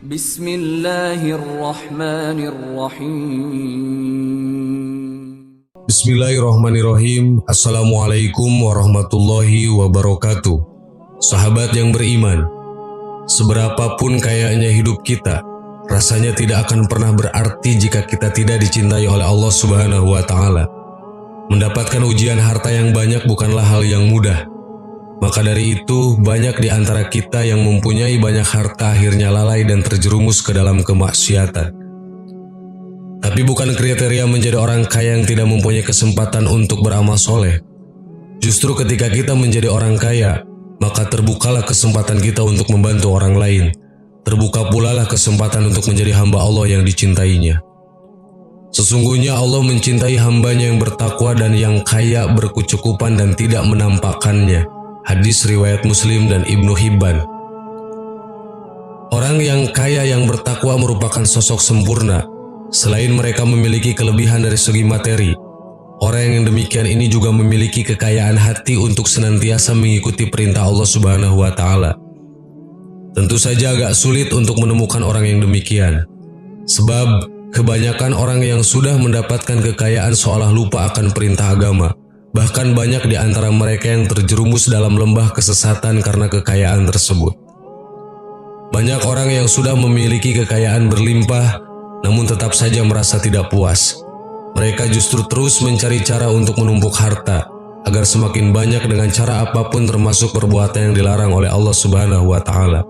Bismillahirrahmanirrahim. Bismillahirrahmanirrahim. Assalamualaikum warahmatullahi wabarakatuh. Sahabat yang beriman, seberapapun kayanya hidup kita, rasanya tidak akan pernah berarti jika kita tidak dicintai oleh Allah Subhanahu wa Ta'ala. Mendapatkan ujian harta yang banyak bukanlah hal yang mudah. Maka dari itu, banyak di antara kita yang mempunyai banyak harta akhirnya lalai dan terjerumus ke dalam kemaksiatan. Tapi bukan kriteria menjadi orang kaya yang tidak mempunyai kesempatan untuk beramal soleh. Justru ketika kita menjadi orang kaya, maka terbukalah kesempatan kita untuk membantu orang lain. Terbuka pula lah kesempatan untuk menjadi hamba Allah yang dicintainya. Sesungguhnya Allah mencintai hambanya yang bertakwa dan yang kaya berkecukupan dan tidak menampakkannya. Hadis riwayat Muslim dan Ibnu Hibban. Orang yang kaya yang bertakwa merupakan sosok sempurna. Selain mereka memiliki kelebihan dari segi materi, orang yang demikian ini juga memiliki kekayaan hati untuk senantiasa mengikuti perintah Allah Subhanahu wa Ta'ala. Tentu saja agak sulit untuk menemukan orang yang demikian, sebab kebanyakan orang yang sudah mendapatkan kekayaan seolah lupa akan perintah agama. Bahkan banyak di antara mereka yang terjerumus dalam lembah kesesatan karena kekayaan tersebut. Banyak orang yang sudah memiliki kekayaan berlimpah, namun tetap saja merasa tidak puas. Mereka justru terus mencari cara untuk menumpuk harta, agar semakin banyak dengan cara apapun termasuk perbuatan yang dilarang oleh Allah Subhanahu wa Ta'ala.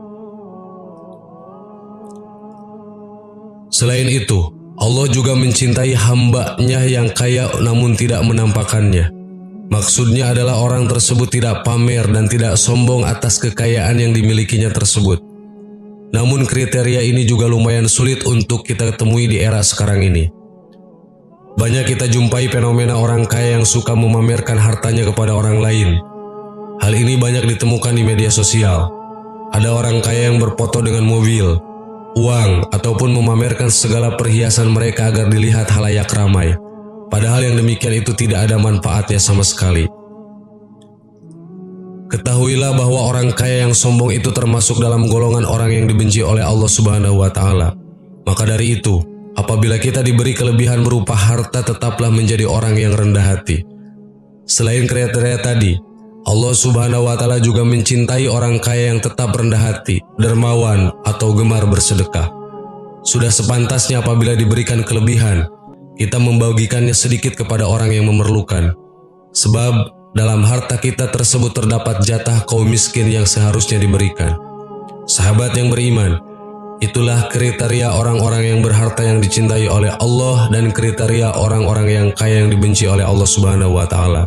Selain itu, Allah juga mencintai hamba-Nya yang kaya namun tidak menampakkannya. Maksudnya adalah orang tersebut tidak pamer dan tidak sombong atas kekayaan yang dimilikinya tersebut. Namun kriteria ini juga lumayan sulit untuk kita temui di era sekarang ini. Banyak kita jumpai fenomena orang kaya yang suka memamerkan hartanya kepada orang lain. Hal ini banyak ditemukan di media sosial. Ada orang kaya yang berfoto dengan mobil, uang, ataupun memamerkan segala perhiasan mereka agar dilihat halayak ramai. Padahal yang demikian itu tidak ada manfaatnya sama sekali. Ketahuilah bahwa orang kaya yang sombong itu termasuk dalam golongan orang yang dibenci oleh Allah Subhanahu wa Ta'ala. Maka dari itu, apabila kita diberi kelebihan berupa harta, tetaplah menjadi orang yang rendah hati. Selain kriteria tadi, Allah Subhanahu wa Ta'ala juga mencintai orang kaya yang tetap rendah hati, dermawan, atau gemar bersedekah. Sudah sepantasnya apabila diberikan kelebihan, kita membagikannya sedikit kepada orang yang memerlukan. Sebab dalam harta kita tersebut terdapat jatah kaum miskin yang seharusnya diberikan. Sahabat yang beriman, itulah kriteria orang-orang yang berharta yang dicintai oleh Allah dan kriteria orang-orang yang kaya yang dibenci oleh Allah Subhanahu wa Ta'ala.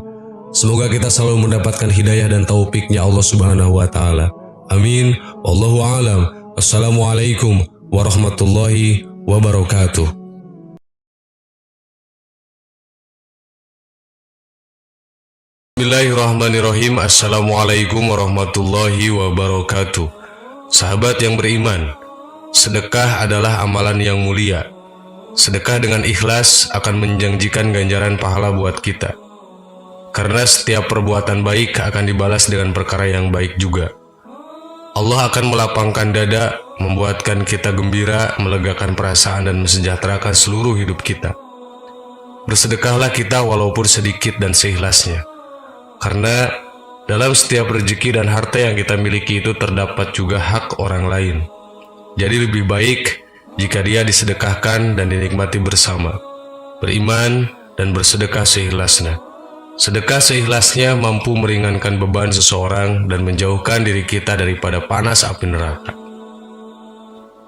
Semoga kita selalu mendapatkan hidayah dan taufiknya Allah Subhanahu wa Ta'ala. Amin. Wallahu a'lam. Wassalamualaikum warahmatullahi wabarakatuh. Bismillahirrahmanirrahim. Assalamualaikum warahmatullahi wabarakatuh. Sahabat yang beriman, sedekah adalah amalan yang mulia. Sedekah dengan ikhlas akan menjanjikan ganjaran pahala buat kita. Karena setiap perbuatan baik akan dibalas dengan perkara yang baik juga. Allah akan melapangkan dada, membuatkan kita gembira, melegakan perasaan dan mensejahterakan seluruh hidup kita. Bersedekahlah kita walaupun sedikit dan seikhlasnya. Karena dalam setiap rezeki dan harta yang kita miliki itu terdapat juga hak orang lain. Jadi lebih baik jika dia disedekahkan dan dinikmati bersama. Beriman dan bersedekah seikhlasnya. Sedekah seikhlasnya mampu meringankan beban seseorang dan menjauhkan diri kita daripada panas api neraka.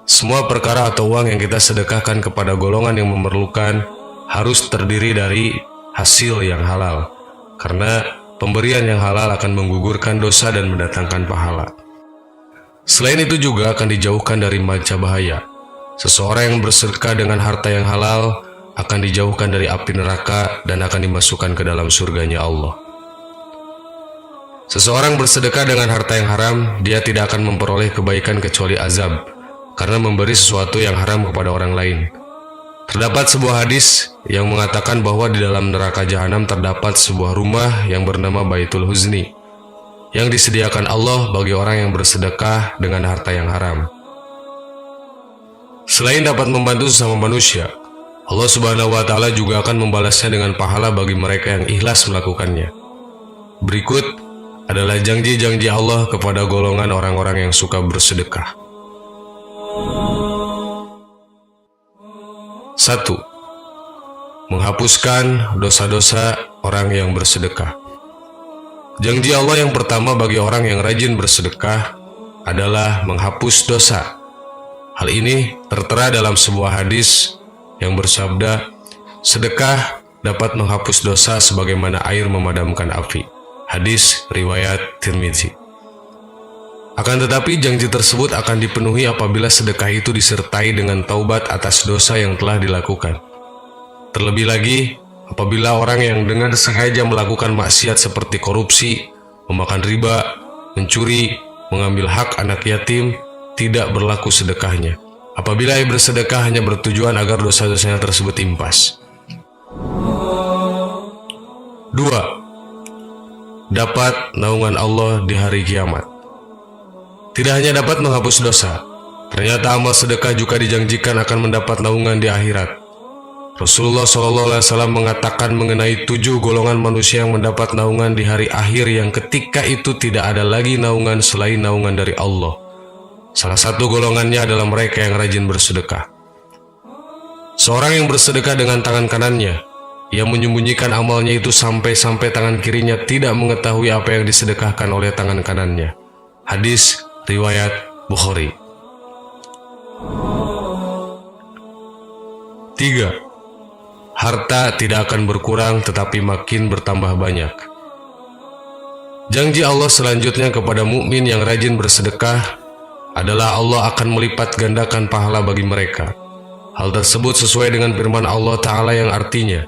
Semua perkara atau uang yang kita sedekahkan kepada golongan yang memerlukan harus terdiri dari hasil yang halal. Karena pemberian yang halal akan menggugurkan dosa dan mendatangkan pahala. Selain itu juga akan dijauhkan dari manca bahaya. Seseorang yang bersedekah dengan harta yang halal akan dijauhkan dari api neraka dan akan dimasukkan ke dalam surganya Allah. Seseorang bersedekah dengan harta yang haram, dia tidak akan memperoleh kebaikan kecuali azab, karena memberi sesuatu yang haram kepada orang lain. Terdapat sebuah hadis yang mengatakan bahwa di dalam neraka jahanam terdapat sebuah rumah yang bernama Baitul Huzni, yang disediakan Allah bagi orang yang bersedekah dengan harta yang haram. Selain dapat membantu sesama manusia, Allah Subhanahu wa Ta'ala juga akan membalasnya dengan pahala bagi mereka yang ikhlas melakukannya. Berikut adalah janji-janji Allah kepada golongan orang-orang yang suka bersedekah. 1. Menghapuskan dosa-dosa orang yang bersedekah. Janji Allah yang pertama bagi orang yang rajin bersedekah adalah menghapus dosa. Hal ini tertera dalam sebuah hadis yang bersabda, sedekah dapat menghapus dosa sebagaimana air memadamkan api. Hadis riwayat Tirmidzi. Akan tetapi janji tersebut akan dipenuhi apabila sedekah itu disertai dengan taubat atas dosa yang telah dilakukan. Terlebih lagi, apabila orang yang dengan sengaja melakukan maksiat seperti korupsi, memakan riba, mencuri, mengambil hak anak yatim, tidak berlaku sedekahnya. Apabila ia bersedekah hanya bertujuan agar dosa-dosanya tersebut impas. 2. Dapat naungan Allah di hari kiamat. Tidak hanya dapat menghapus dosa, ternyata amal sedekah juga dijanjikan akan mendapat naungan di akhirat. Rasulullah SAW mengatakan mengenai 7 golongan manusia yang mendapat naungan di hari akhir yang ketika itu tidak ada lagi naungan selain naungan dari Allah. Salah satu golongannya adalah mereka yang rajin bersedekah. Seorang yang bersedekah dengan tangan kanannya, ia menyembunyikan amalnya itu sampai-sampai tangan kirinya tidak mengetahui apa yang disedekahkan oleh tangan kanannya. Hadis riwayat Bukhari. 3. Harta tidak akan berkurang tetapi makin bertambah banyak. Janji Allah selanjutnya kepada mukmin yang rajin bersedekah adalah Allah akan melipat gandakan pahala bagi mereka. Hal tersebut sesuai dengan firman Allah Ta'ala yang artinya,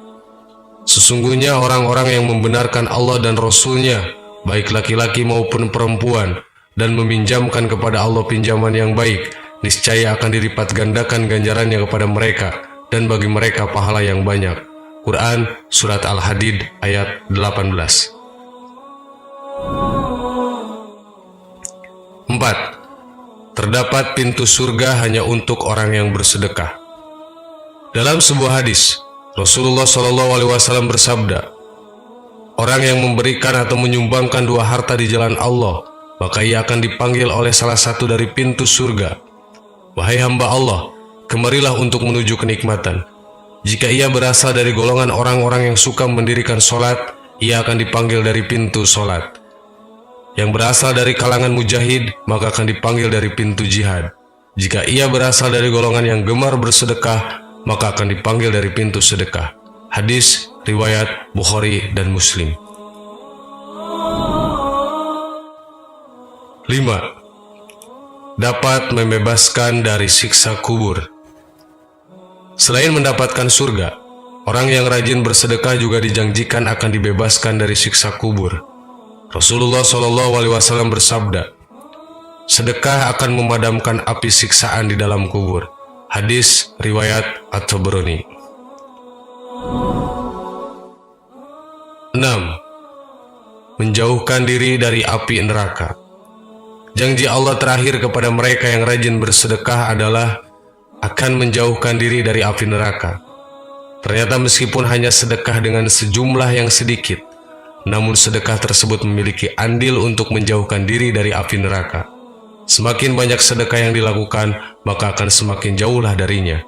sesungguhnya orang-orang yang membenarkan Allah dan Rasul-Nya, baik laki-laki maupun perempuan, dan meminjamkan kepada Allah pinjaman yang baik, niscaya akan dilipat gandakan ganjarannya kepada mereka, dan bagi mereka pahala yang banyak. Quran Surat Al-Hadid ayat 18. 4. Terdapat pintu surga hanya untuk orang yang bersedekah. Dalam sebuah hadis, Rasulullah SAW bersabda, orang yang memberikan atau menyumbangkan 2 harta di jalan Allah, maka ia akan dipanggil oleh salah satu dari pintu surga. Wahai hamba Allah, kemarilah untuk menuju kenikmatan. Jika ia berasal dari golongan orang-orang yang suka mendirikan sholat, ia akan dipanggil dari pintu sholat. Yang berasal dari kalangan mujahid, maka akan dipanggil dari pintu jihad. Jika ia berasal dari golongan yang gemar bersedekah, maka akan dipanggil dari pintu sedekah. Hadis riwayat Bukhari dan Muslim. 5. Dapat membebaskan dari siksa kubur. Selain mendapatkan surga, orang yang rajin bersedekah juga dijanjikan akan dibebaskan dari siksa kubur. Rasulullah SAW bersabda, sedekah akan memadamkan api siksaan di dalam kubur. Hadis riwayat At-Tabrani. 6. Menjauhkan diri dari api neraka. Janji Allah terakhir kepada mereka yang rajin bersedekah adalah akan menjauhkan diri dari api neraka. Ternyata meskipun hanya sedekah dengan sejumlah yang sedikit, namun sedekah tersebut memiliki andil untuk menjauhkan diri dari api neraka. Semakin banyak sedekah yang dilakukan, maka akan semakin jauhlah darinya.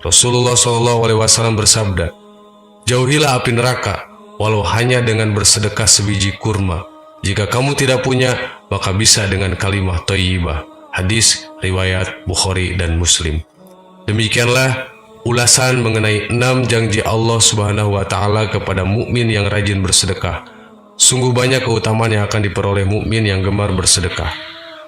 Rasulullah SAW bersabda, jauhilah api neraka, walau hanya dengan bersedekah sebiji kurma. Jika kamu tidak punya, maka bisa dengan kalimah thayyibah. Hadis riwayat Bukhari dan Muslim. Demikianlah ulasan mengenai 6 janji Allah Subhanahu wa Ta'ala kepada mukmin yang rajin bersedekah. Sungguh banyak keutamaan yang akan diperoleh mukmin yang gemar bersedekah.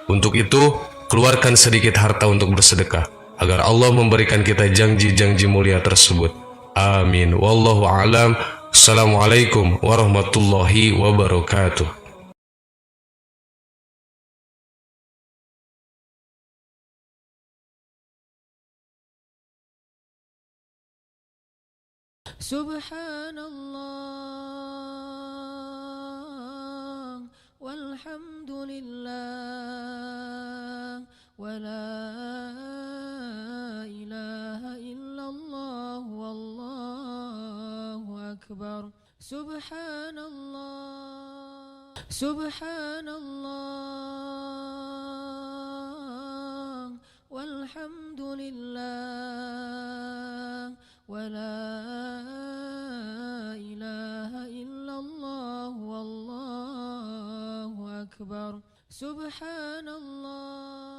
Untuk itu, keluarkan sedikit harta untuk bersedekah, agar Allah memberikan kita janji-janji mulia tersebut. Amin. Wallahu a'lam. Assalamualaikum warahmatullahi wabarakatuh. Subhanallah walhamdulillah wa la ilaha أكبر سبحان الله سبحان الله والحمد لله ولا إله إلا الله والله أكبر سبحان الله